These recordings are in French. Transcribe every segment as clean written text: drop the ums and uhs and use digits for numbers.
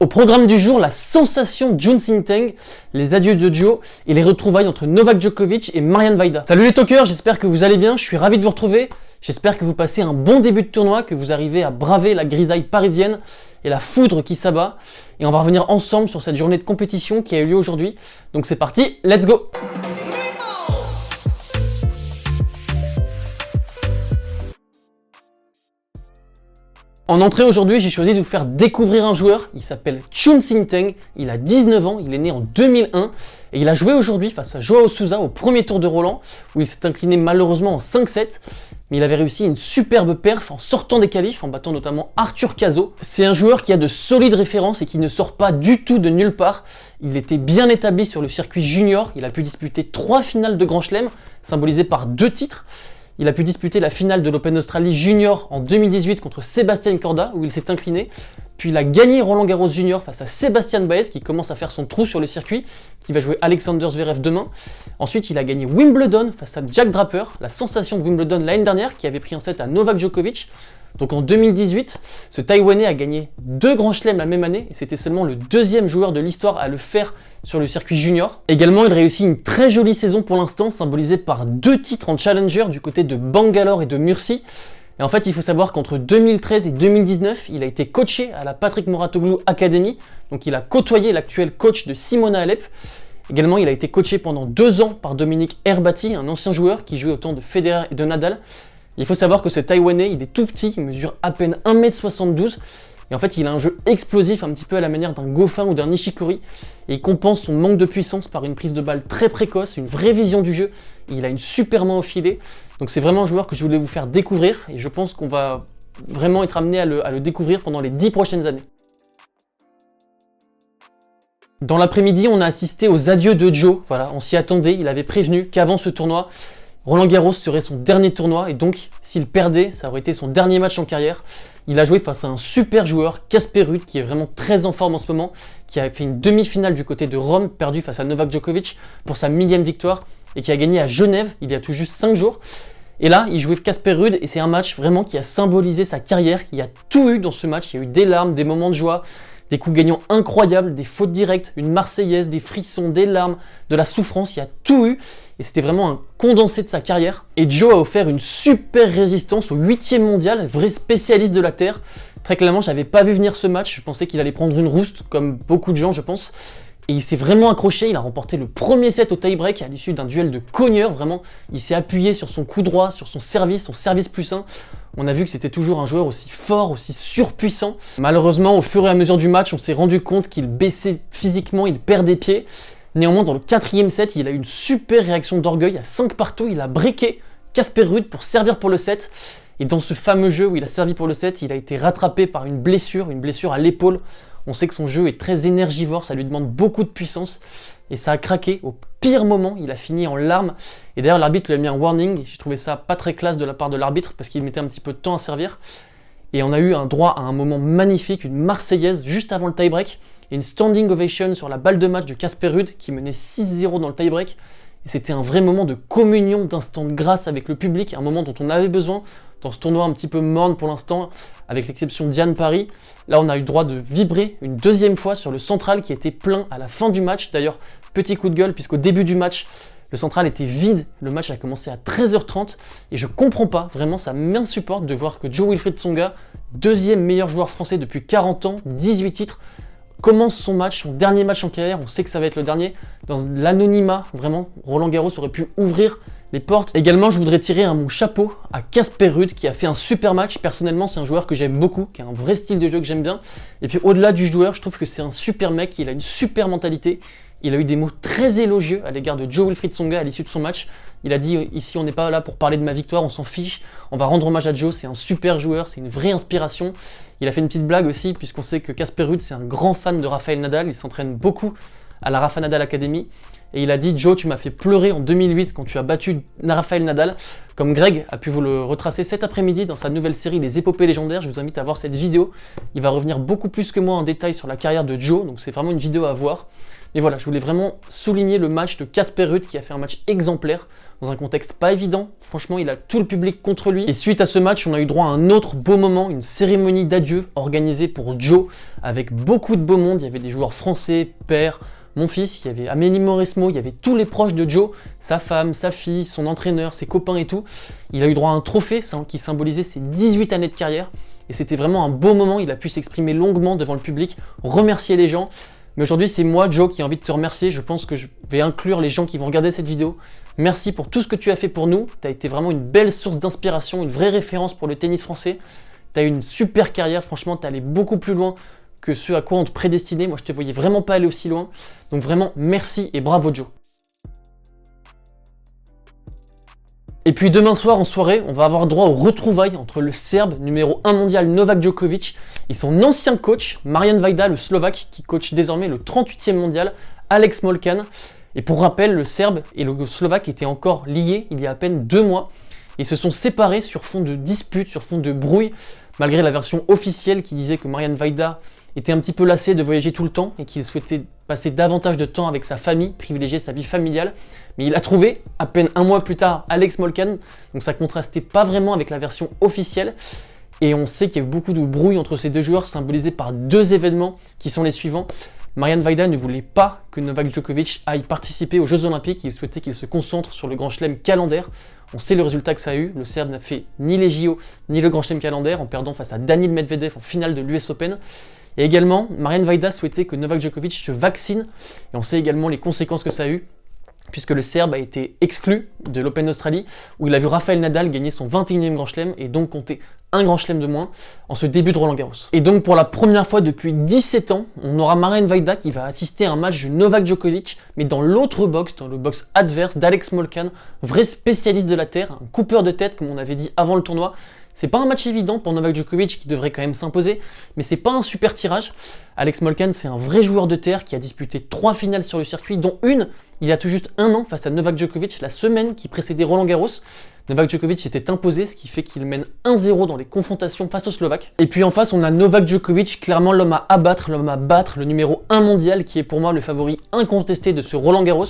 Au programme du jour, la sensation Jun Sinteng, les adieux de Joe et les retrouvailles entre Novak Djokovic et Marian Vaida. Salut les talkers, j'espère que vous allez bien, je suis ravi de vous retrouver. J'espère que vous passez un bon début de tournoi, que vous arrivez à braver la grisaille parisienne et la foudre qui s'abat. Et on va revenir ensemble sur cette journée de compétition qui a eu lieu aujourd'hui. Donc c'est parti, let's go! En entrée aujourd'hui, j'ai choisi de vous faire découvrir un joueur, il s'appelle Jun Sinteng, il a 19 ans, il est né en 2001 et il a joué aujourd'hui face à Joao Sousa au premier tour de Roland où il s'est incliné malheureusement en 5-7, mais il avait réussi une superbe perf en sortant des qualifs, en battant notamment Arthur Cazot. C'est un joueur qui a de solides références et qui ne sort pas du tout de nulle part. Il était bien établi sur le circuit junior, il a pu disputer 3 finales de Grand Chelem, symbolisées par 2 titres. Il a pu disputer la finale de l'Open d'Australie Junior en 2018 contre Sébastien Corda, où il s'est incliné. Puis il a gagné Roland Garros Junior face à Sébastien Baez, qui commence à faire son trou sur le circuit, qui va jouer Alexander Zverev demain. Ensuite, il a gagné Wimbledon face à Jack Draper, la sensation de Wimbledon l'année dernière, qui avait pris un set à Novak Djokovic. Donc en 2018, ce Taïwanais a gagné 2 grands chelems la même année, et c'était seulement le 2e joueur de l'histoire à le faire sur le circuit junior. Également, il réussit une très jolie saison pour l'instant, symbolisée par 2 titres en Challenger du côté de Bangalore et de Murcie. Et en fait, il faut savoir qu'entre 2013 et 2019, il a été coaché à la Patrick Mouratoglou Academy, donc il a côtoyé l'actuel coach de Simona Halep. Également, il a été coaché pendant 2 ans par Dominique Herbati, un ancien joueur qui jouait au temps de Federer et de Nadal. Il faut savoir que ce Taïwanais, il est tout petit, il mesure à peine 1m72, et en fait il a un jeu explosif, un petit peu à la manière d'un Goffin ou d'un Nishikori, et il compense son manque de puissance par une prise de balle très précoce, une vraie vision du jeu, et il a une super main au filet, donc c'est vraiment un joueur que je voulais vous faire découvrir, et je pense qu'on va vraiment être amené à le découvrir pendant les 10 prochaines années. Dans l'après-midi, on a assisté aux adieux de Joe, voilà, on s'y attendait, il avait prévenu qu'avant ce tournoi, Roland Garros serait son dernier tournoi et donc s'il perdait, ça aurait été son dernier match en carrière. Il a joué face à un super joueur, Casper Ruud, qui est vraiment très en forme en ce moment, qui a fait une demi-finale du côté de Rome, perdu face à Novak Djokovic pour sa 1000e victoire et qui a gagné à Genève il y a tout juste 5 jours. Et là, il jouait Casper Ruud et c'est un match vraiment qui a symbolisé sa carrière. Il y a tout eu dans ce match, il y a eu des larmes, des moments de joie, des coups gagnants incroyables, des fautes directes, une Marseillaise, des frissons, des larmes, de la souffrance, il y a tout eu. Et c'était vraiment un condensé de sa carrière. Et Joe a offert une super résistance au 8e mondial, vrai spécialiste de la Terre. Très clairement, j'avais pas vu venir ce match, je pensais qu'il allait prendre une rouste, comme beaucoup de gens je pense. Et il s'est vraiment accroché, il a remporté le premier set au tie-break à l'issue d'un duel de cogneurs, vraiment. Il s'est appuyé sur son coup droit, sur son service plus 1. On a vu que c'était toujours un joueur aussi fort, aussi surpuissant. Malheureusement, au fur et à mesure du match, on s'est rendu compte qu'il baissait physiquement, il perdait pied. Néanmoins, dans le 4e set, il a eu une super réaction d'orgueil. À 5 partout, il a breaké Casper Ruud pour servir pour le set. Et dans ce fameux jeu où il a servi pour le set, il a été rattrapé par une blessure à l'épaule. On sait que son jeu est très énergivore, ça lui demande beaucoup de puissance. Et ça a craqué au pire moment, il a fini en larmes. Et d'ailleurs, l'arbitre lui a mis un warning. J'ai trouvé ça pas très classe de la part de l'arbitre parce qu'il mettait un petit peu de temps à servir. Et on a eu un droit à un moment magnifique, une Marseillaise juste avant le tie-break, et une standing ovation sur la balle de match de Casper Ruud qui menait 6-0 dans le tie-break. Et c'était un vrai moment de communion, d'instant de grâce avec le public, un moment dont on avait besoin dans ce tournoi un petit peu morne pour l'instant, avec l'exception de Diane Paris. Là, on a eu le droit de vibrer une 2e fois sur le central qui était plein à la fin du match. D'ailleurs, petit coup de gueule, puisqu'au début du match, le central était vide, le match a commencé à 13h30 et je comprends pas, vraiment ça m'insupporte de voir que Jo-Wilfried Tsonga, 2e meilleur joueur français depuis 40 ans, 18 titres, commence son match, son dernier match en carrière, on sait que ça va être le dernier, dans l'anonymat, vraiment, Roland Garros aurait pu ouvrir les portes. Également, je voudrais tirer mon chapeau à Casper Ruud qui a fait un super match. Personnellement, c'est un joueur que j'aime beaucoup, qui a un vrai style de jeu que j'aime bien. Et puis au-delà du joueur, je trouve que c'est un super mec, il a une super mentalité. Il a eu des mots très élogieux à l'égard de Jo-Wilfried Tsonga à l'issue de son match. Il a dit ici on n'est pas là pour parler de ma victoire, on s'en fiche, on va rendre hommage à Joe, c'est un super joueur, c'est une vraie inspiration. Il a fait une petite blague aussi puisqu'on sait que Casper Ruud c'est un grand fan de Rafael Nadal, il s'entraîne beaucoup à la Rafa Nadal Academy. Et il a dit Joe, tu m'as fait pleurer en 2008 quand tu as battu Rafael Nadal. Comme Greg a pu vous le retracer cet après-midi dans sa nouvelle série Les Épopées légendaires, je vous invite à voir cette vidéo. Il va revenir beaucoup plus que moi en détail sur la carrière de Joe, donc c'est vraiment une vidéo à voir. Mais voilà, je voulais vraiment souligner le match de Casper Ruud qui a fait un match exemplaire dans un contexte pas évident. Franchement, il a tout le public contre lui. Et suite à ce match, on a eu droit à un autre beau moment, une cérémonie d'adieu organisée pour Joe avec beaucoup de beau monde. Il y avait des joueurs français, père, mon fils, il y avait Amélie Mauresmo, il y avait tous les proches de Joe, sa femme, sa fille, son entraîneur, ses copains et tout. Il a eu droit à un trophée qui symbolisait ses 18 années de carrière. Et c'était vraiment un beau moment, il a pu s'exprimer longuement devant le public, remercier les gens. Mais aujourd'hui, c'est moi, Joe, qui ai envie de te remercier. Je pense que je vais inclure les gens qui vont regarder cette vidéo. Merci pour tout ce que tu as fait pour nous. Tu as été vraiment une belle source d'inspiration, une vraie référence pour le tennis français. Tu as eu une super carrière, franchement, tu es allé beaucoup plus loin que ce à quoi on te prédestinait. Moi, je te voyais vraiment pas aller aussi loin. Donc vraiment, merci et bravo, Joe. Et puis demain soir en soirée, on va avoir droit aux retrouvailles entre le Serbe numéro 1 mondial Novak Djokovic et son ancien coach, Marian Vajda, le Slovaque, qui coach désormais le 38e mondial, Alex Molcan. Et pour rappel, le Serbe et le Slovaque étaient encore liés il y a à peine 2 mois. Ils se sont séparés sur fond de disputes, sur fond de brouille, malgré la version officielle qui disait que Marian Vajda était un petit peu lassé de voyager tout le temps et qu'il souhaitait passer davantage de temps avec sa famille, privilégier sa vie familiale. Mais il a trouvé, à peine 1 mois plus tard, Alex Molcan, donc ça contrastait pas vraiment avec la version officielle. Et on sait qu'il y a eu beaucoup de brouille entre ces deux joueurs, symbolisés par 2 événements qui sont les suivants. Marian Vajda ne voulait pas que Novak Djokovic aille participer aux Jeux Olympiques, il souhaitait qu'il se concentre sur le Grand Chelem calendaire. On sait le résultat que ça a eu, le Serbe n'a fait ni les JO ni le Grand Chelem calendaire en perdant face à Daniil Medvedev en finale de l'US Open. Et également, Marian Vajda souhaitait que Novak Djokovic se vaccine, et on sait également les conséquences que ça a eu, puisque le Serbe a été exclu de l'Open d'Australie, où il a vu Rafael Nadal gagner son 21e Grand Chelem, et donc compter un Grand Chelem de moins en ce début de Roland-Garros. Et donc pour la première fois depuis 17 ans, on aura Marian Vajda qui va assister à un match de Novak Djokovic, mais dans l'autre box, dans le box adverse d'Alex Molcan, vrai spécialiste de la terre, un coupeur de tête comme on avait dit avant le tournoi. C'est pas un match évident pour Novak Djokovic qui devrait quand même s'imposer, mais c'est pas un super tirage. Alex Molcan, c'est un vrai joueur de terre qui a disputé 3 finales sur le circuit, dont une il y a tout juste 1 an face à Novak Djokovic, la semaine qui précédait Roland-Garros. Novak Djokovic s'était imposé, ce qui fait qu'il mène 1-0 dans les confrontations face au Slovaque. Et puis en face, on a Novak Djokovic, clairement l'homme à abattre, l'homme à battre, le numéro 1 mondial, qui est pour moi le favori incontesté de ce Roland-Garros,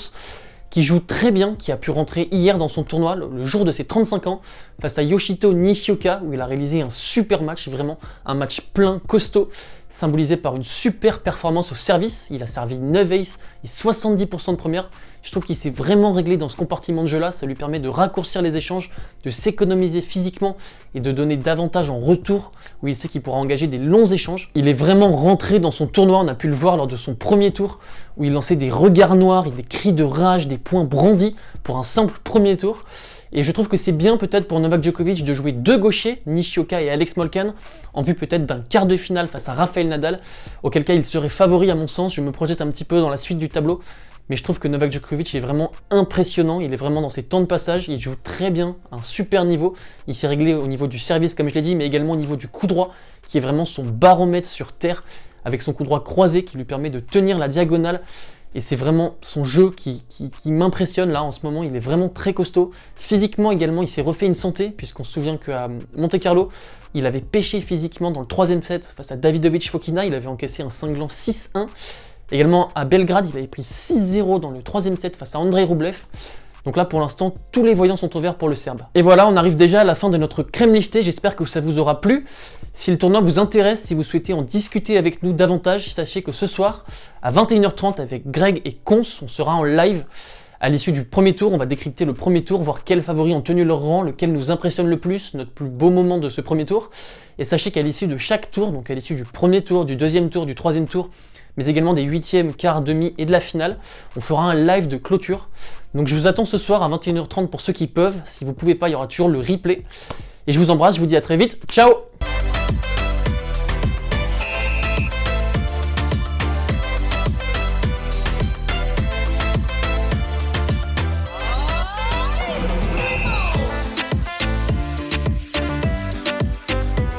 qui joue très bien, qui a pu rentrer hier dans son tournoi, le jour de ses 35 ans, face à Yoshito Nishioka, où il a réalisé un super match, vraiment un match plein, costaud, symbolisé par une super performance au service. Il a servi 9 aces et 70% de première. Je trouve qu'il s'est vraiment réglé dans ce compartiment de jeu-là, ça lui permet de raccourcir les échanges, de s'économiser physiquement et de donner davantage en retour, où il sait qu'il pourra engager des longs échanges. Il est vraiment rentré dans son tournoi, on a pu le voir lors de son premier tour, où il lançait des regards noirs et des cris de rage, des poings brandis pour un simple premier tour. Et je trouve que c'est bien peut-être pour Novak Djokovic de jouer 2 gauchers, Nishioka et Alex Molcan, en vue peut-être d'un quart de finale face à Rafael Nadal, auquel cas il serait favori à mon sens. Je me projette un petit peu dans la suite du tableau, mais je trouve que Novak Djokovic est vraiment impressionnant, il est vraiment dans ses temps de passage, il joue très bien, un super niveau, il s'est réglé au niveau du service comme je l'ai dit, mais également au niveau du coup droit, qui est vraiment son baromètre sur terre, avec son coup droit croisé qui lui permet de tenir la diagonale. Et c'est vraiment son jeu qui m'impressionne là en ce moment, il est vraiment très costaud. Physiquement également, il s'est refait une santé, puisqu'on se souvient qu'à Monte-Carlo, il avait pêché physiquement dans le 3e set face à Davidovich Fokina, il avait encaissé un cinglant 6-1. Également à Belgrade, il avait pris 6-0 dans le 3e set face à Andrei Rublev. Donc là, pour l'instant, tous les voyants sont au vert pour le Serbe. Et voilà, on arrive déjà à la fin de notre crème liftée. J'espère que ça vous aura plu. Si le tournoi vous intéresse, si vous souhaitez en discuter avec nous davantage, sachez que ce soir, à 21h30, avec Greg et Cons, on sera en live. À l'issue du premier tour, on va décrypter le premier tour, voir quels favoris ont tenu leur rang, lequel nous impressionne le plus, notre plus beau moment de ce premier tour. Et sachez qu'à l'issue de chaque tour, donc à l'issue du premier tour, du deuxième tour, du troisième tour, mais également des 8e, quart, demi et de la finale, on fera un live de clôture. Donc je vous attends ce soir à 21h30 pour ceux qui peuvent. Si vous pouvez pas, il y aura toujours le replay. Et je vous embrasse, je vous dis à très vite. Ciao!